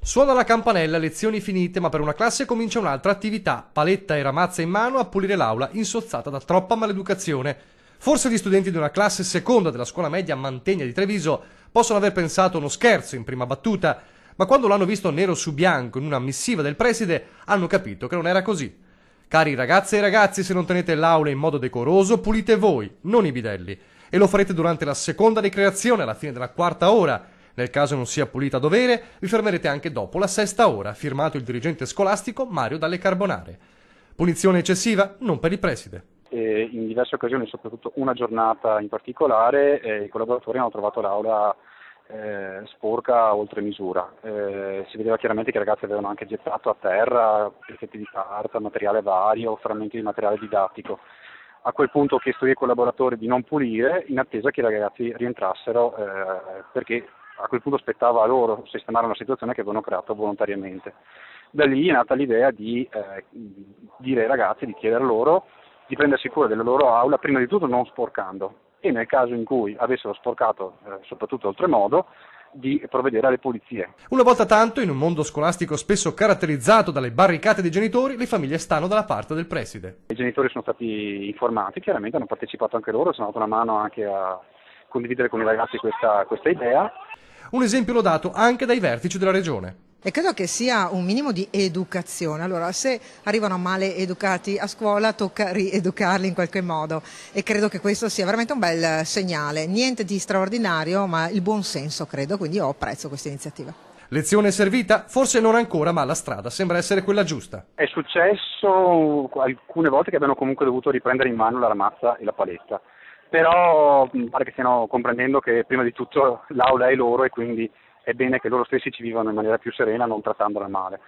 Suona la campanella, lezioni finite, ma per una classe comincia un'altra attività. Paletta e ramazza in mano a pulire l'aula, insozzata da troppa maleducazione. Forse gli studenti di una classe seconda della scuola media Mantegna di Treviso possono aver pensato uno scherzo in prima battuta, ma quando l'hanno visto nero su bianco in una missiva del preside hanno capito che non era così. Cari ragazze e ragazzi, se non tenete l'aula in modo decoroso, pulite voi, non i bidelli. E lo farete durante la seconda ricreazione, alla fine della quarta ora. Nel caso non sia pulita a dovere, vi fermerete anche dopo la sesta ora, firmato il dirigente scolastico Mario Dalle Carbonare. Punizione eccessiva? Non per il preside. In diverse occasioni, soprattutto una giornata in particolare, i collaboratori hanno trovato l'aula sporca oltre misura. Si vedeva chiaramente che i ragazzi avevano anche gettato a terra pezzetti di carta, materiale vario, frammenti di materiale didattico. A quel punto ho chiesto ai collaboratori di non pulire in attesa che i ragazzi rientrassero perché a quel punto spettava a loro sistemare una situazione che avevano creato volontariamente. Da lì è nata l'idea di dire ai ragazzi, di chiedere loro di prendersi cura della loro aula, prima di tutto non sporcando, e nel caso in cui avessero sporcato, soprattutto oltremodo, di provvedere alle pulizie. Una volta tanto, in un mondo scolastico spesso caratterizzato dalle barricate dei genitori, le famiglie stanno dalla parte del preside. I genitori sono stati informati, chiaramente hanno partecipato anche loro, sono dato una mano anche a condividere con i ragazzi questa idea. Un esempio lo dato anche dai vertici della regione. E credo che sia un minimo di educazione. Allora, se arrivano male educati a scuola, tocca rieducarli in qualche modo, e credo che questo sia veramente un bel segnale. Niente di straordinario, ma il buon senso, credo, quindi io apprezzo questa iniziativa. Lezione servita? Forse non ancora, ma la strada sembra essere quella giusta. È successo alcune volte che abbiano comunque dovuto riprendere in mano la ramazza e la paletta, però pare che stiano comprendendo che prima di tutto l'aula è loro e quindi è bene che loro stessi ci vivano in maniera più serena, non trattandola male.